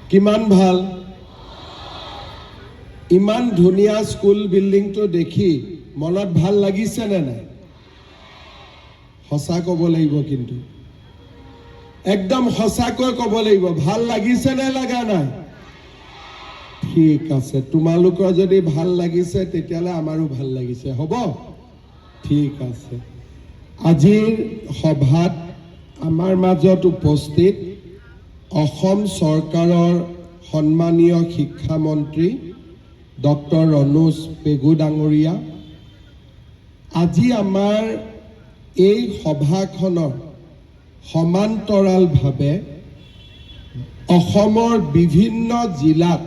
কিমান ভাল ইমান ধুনীয়া স্কুল বিল্ডিংটো দেখি মনত ভাল লাগিছে নে নাই সঁচা ক'ব লাগিব কিন্তু একদম সঁচাকৈ ক'ব লাগিব ভাল লাগিছে নে লাগা নাই ঠিক আছে তোমালোকৰ যদি ভাল লাগিছে তেতিয়ালে আমাৰো ভাল লাগিছে হ'ব ঠিক আছে আজিৰ সভাত আমাৰ মাজত উপস্থিত অসম চৰকাৰৰ সন্মানীয় শিক্ষামন্ত্ৰী ডক্টৰ ৰণোজ পেগু ডাঙৰীয়া আজি আমাৰ এই সভাখনৰ সমান্তৰালভাৱে অসমৰ বিভিন্ন জিলাত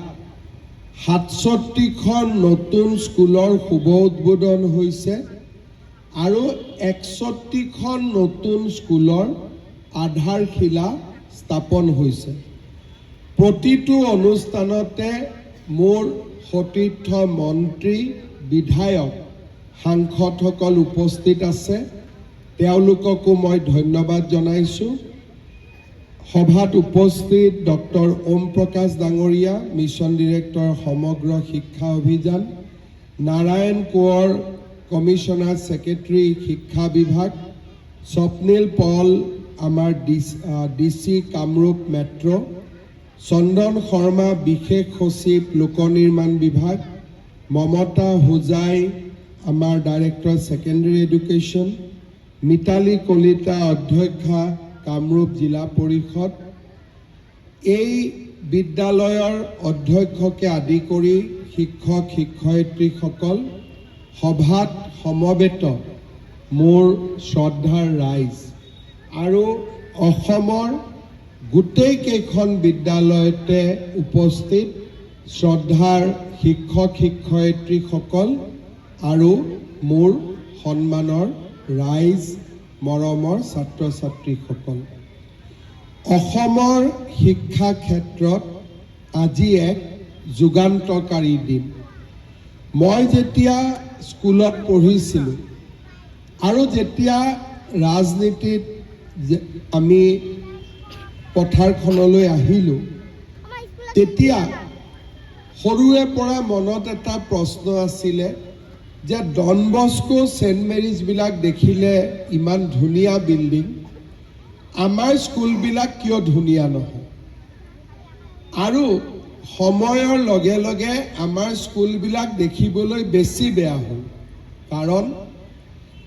৬৭খন নতুন স্কুলৰ শুভ উদ্বোধন হৈছে আৰু ৬১খন নতুন স্কুলৰ আধাৰশিলা স্থাপন হৈছে প্ৰতিটো অনুষ্ঠানতে মোৰ সতীৰ্থ মন্ত্ৰী বিধায়ক সাংসদসকল উপস্থিত আছে তেওঁলোককো মই ধন্যবাদ জনাইছোঁ সভাত উপস্থিত ডক্টৰ ওম প্ৰকাশ ডাঙৰীয়া মিছন ডিৰেক্টৰ সমগ্ৰ শিক্ষা অভিযান নাৰায়ণ কোঁৱৰ কমিশনাৰ সেক্ৰেটাৰী শিক্ষা বিভাগ স্বপ্নীল পল আমাৰ ডিসি কামৰূপ মেট্ৰ চন্দন শৰ্মা বিশেষ সচিব লোক নিৰ্মাণ বিভাগ মমতা হোজাই আমাৰ director secondary education Mitali Kalita অধ্যক্ষা কামৰূপ জিলা পৰিষদ এই বিদ্যালয়ৰ অধ্যক্ষকে আদি কৰি শিক্ষক শিক্ষয়িত্ৰীসকল সভাত সমবেত মোৰ শ্ৰদ্ধাৰ ৰাইজ আৰু অসমৰ গোটেই কেইখন বিদ্যালয়তে উপস্থিত শ্ৰদ্ধাৰ শিক্ষক শিক্ষয়িত্ৰীসকল আৰু মোৰ সন্মানৰ ৰাইজ মৰমৰ ছাত্ৰ ছাত্ৰীসকল অসমৰ শিক্ষা ক্ষেত্ৰত আজি এক যুগান্তকাৰী দিন মই যেতিয়া স্কুলত পঢ়িছিলোঁ আৰু যেতিয়া ৰাজনীতিত আমি পথাৰখনলৈ আহিলোঁ তেতিয়া সৰুৰে পৰা মনত এটা প্ৰশ্ন আছিলে যে ডন বস্কো সেণ্ট মেৰিজবিলাক দেখিলে ইমান ধুনীয়া বিল্ডিং আমাৰ স্কুলবিলাক কিয় ধুনীয়া নহয় আৰু সময়ৰ লগে লগে আমাৰ স্কুলবিলাক দেখিবলৈ বেছি বেয়া হ'ল কাৰণ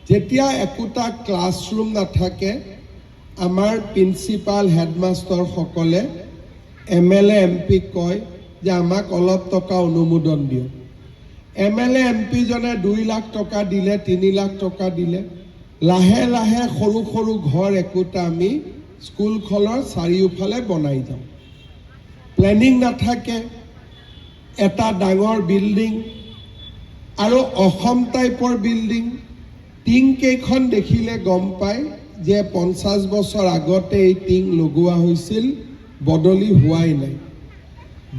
যেতিয়া একোটা ক্লাছৰুম নাথাকে আমাৰ প্ৰিন্সিপাল হেডমাষ্টাৰসকলে MLA MP কয় যে আমাক অলপ টকা অনুমোদন দিয়ক MLA MP জনে 2 লাখ টকা দিলে 3 লাখ টকা দিলে লাহে লাহে সৰু সৰু ঘৰ একোটা আমি স্কুলখনৰ চাৰিওফালে বনাই যাওঁ প্লেনিং নাথাকে এটা ডাঙৰ বিল্ডিং আৰু অসম টাইপৰ বিল্ডিং টিং কেইখন দেখিলে গম পায় যে 50 বছৰ আগতে এই টিং লগোৱা হৈছিল বদলি হোৱাই নাই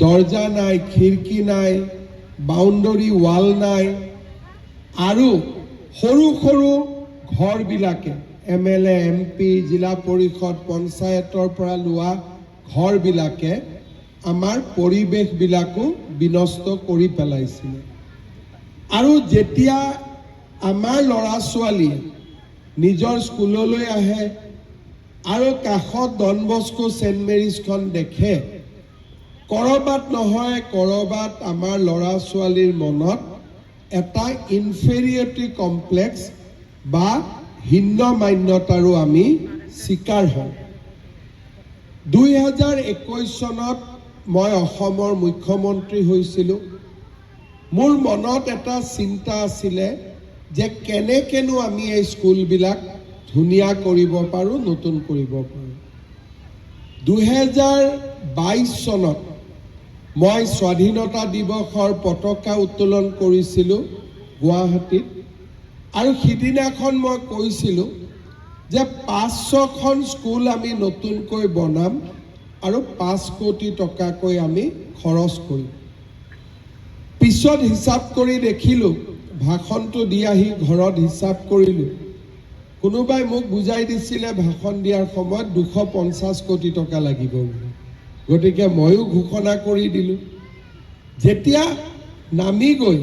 দৰ্জা নাই খিৰিকী নাই বাউণ্ডাৰী ৱাল নাই আৰু সৰু সৰু ঘৰবিলাকে MLA MP জিলা পৰিষদ পঞ্চায়তৰ পৰা লোৱা ঘৰবিলাকে আমাৰ পৰিৱেশবিলাকো বিনষ্ট কৰি পেলাইছিল আৰু যেতিয়া আমাৰ ল'ৰা ছোৱালীয়ে নিজৰ স্কুললৈ আহে আৰু কাষত ডন বস্কো সেণ্ট মেৰিজখন দেখে কৰবাত নহয় কৰবাত আমাৰ ল'ৰা ছোৱালীৰ মনত এটা ইনফেৰিয়ৰিটি কমপ্লেক্স বা হীনমান্যতাৰো আমি শিকাৰ হওঁ 2021 চনত মই অসমৰ মুখ্যমন্ত্ৰী হৈছিলোঁ মোৰ মনত এটা চিন্তা আছিলে যে কেনেকেনো আমি এই স্কুলবিলাক ধুনীয়া কৰিব পাৰোঁ নতুন কৰিব পাৰোঁ 2022 চনত মই স্বাধীনতা দিৱসৰ পতাকা উত্তোলন কৰিছিলোঁ গুৱাহাটীত আৰু সিদিনাখন মই কৈছিলোঁ যে 500খন স্কুল আমি নতুনকৈ বনাম আৰু 5 কোটি টকাকৈ আমি খৰচ কৰিম পিছত হিচাপ কৰি দেখিলোঁ ভাষণটো দি আহি ঘৰত হিচাপ কৰিলোঁ কোনোবাই মোক বুজাই দিছিলে ভাষণ দিয়াৰ সময়ত 250 কোটি টকা লাগিব গতিকে ময়ো ঘোষণা কৰি দিলোঁ। যেতিয়া নামি গৈ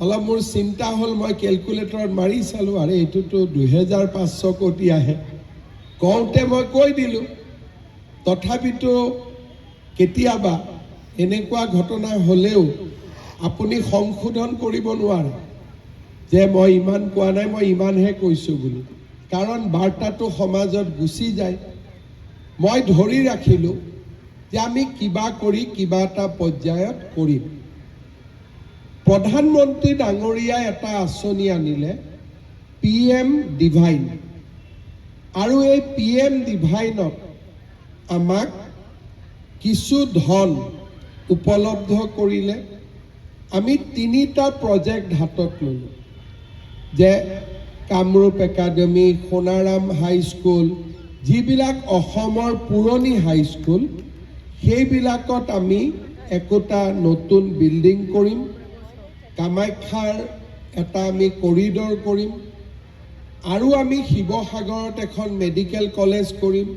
অলপ মোৰ চিন্তা হ'ল, মই কেলকুলেটৰত মাৰি চালোঁ, আৰে এইটোতো 2500 কোটি আহে। কওঁতে মই কৈ দিলোঁ। তথাপিতো কেতিয়াবা এনেকুৱা ঘটনা হ'লেও আপুনি সংশোধন কৰিব নোৱাৰে যে মই ইমান কোৱা নাই, মই ইমানহে কৈছোঁ বুলি, কাৰণ বাৰ্তাটো সমাজত গুচি যায়। মই ধৰি ৰাখিলোঁ যে আমি কিবা কৰি কিবা এটা পৰ্যায়ত কৰিম। প্ৰধানমন্ত্ৰী ডাঙৰীয়াই এটা আঁচনি আনিলে, PM ডিভাইন, আৰু এই PM ডিভাইনত আমাক কিছু ধন উপলব্ধ কৰিলে। আমি 3টা প্ৰজেক্ট হাতত ল'লোঁ, যে কামৰূপ একাডেমি, সোণাৰাম হাইস্কুল, যিবিলাক অসমৰ পুৰণি হাইস্কুল, সেইবিলাকত আমি একোটা নতুন বিল্ডিং কৰিম, কামাখ্যাৰ এটা আমি কৰিডৰ কৰিম, আৰু আমি শিৱসাগৰত এখন মেডিকেল কলেজ কৰিম।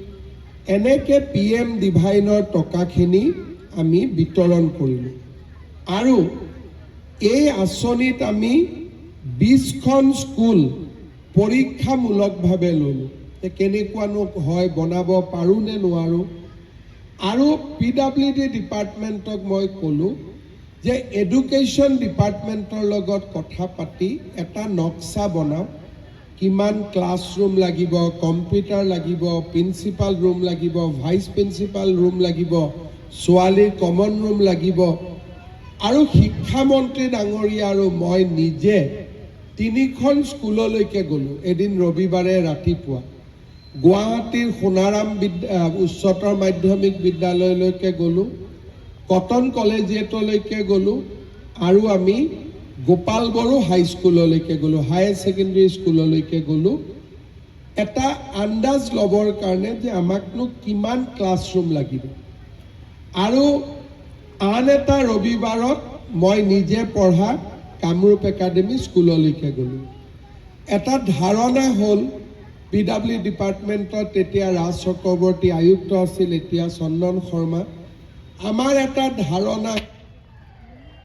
এনেকৈ PM ডিভাইনৰ টকাখিনি আমি বিতৰণ কৰিলোঁ। আৰু এই আঁচনিত আমি 20খন স্কুল পৰীক্ষামূলকভাৱে ল'লোঁ, যে কেনেকুৱানো হয়, বনাব পাৰোঁ নে নোৱাৰোঁ। আৰু PWD ডিপাৰ্টমেণ্টক মই ক'লোঁ যে এডুকেশ্যন ডিপাৰ্টমেণ্টৰ লগত কথা পাতি এটা নক্সা বনাওক, কিমান ক্লাছৰুম লাগিব, কম্পিউটাৰ লাগিব, প্ৰিন্সিপাল ৰুম লাগিব, ভাইচ প্ৰিন্সিপাল ৰুম লাগিব, ছোৱালীৰ কমন ৰুম লাগিব। আৰু শিক্ষামন্ত্ৰী ডাঙৰীয়া আৰু মই নিজে 3খন স্কুললৈকে গ'লোঁ। এদিন ৰবিবাৰে ৰাতিপুৱা গুৱাহাটীৰ সোণাৰাম উচ্চতৰ মাধ্যমিক বিদ্যালয়লৈকে গ'লোঁ, কটন কলেজিয়েটলৈকে গ'লোঁ, আৰু আমি গোপাল বড়ো হাইস্কুললৈকে গ'লোঁ, হায়াৰ ছেকেণ্ডেৰী স্কুললৈকে গ'লোঁ, এটা আন্দাজ ল'বৰ কাৰণে যে আমাকনো কিমান ক্লাছৰুম লাগিব। আৰু আন এটা ৰবিবাৰত মই নিজে পঢ়া কামৰূপ একাডেমি স্কুললৈকে গ'লোঁ। এটা ধাৰণা হ'ল, PWD ডিপাৰ্টমেণ্টত তেতিয়া ৰাজ চক্ৰৱৰ্তী আয়ুক্ত আছিল, এতিয়া চন্দন শৰ্মা। আমাৰ এটা ধাৰণা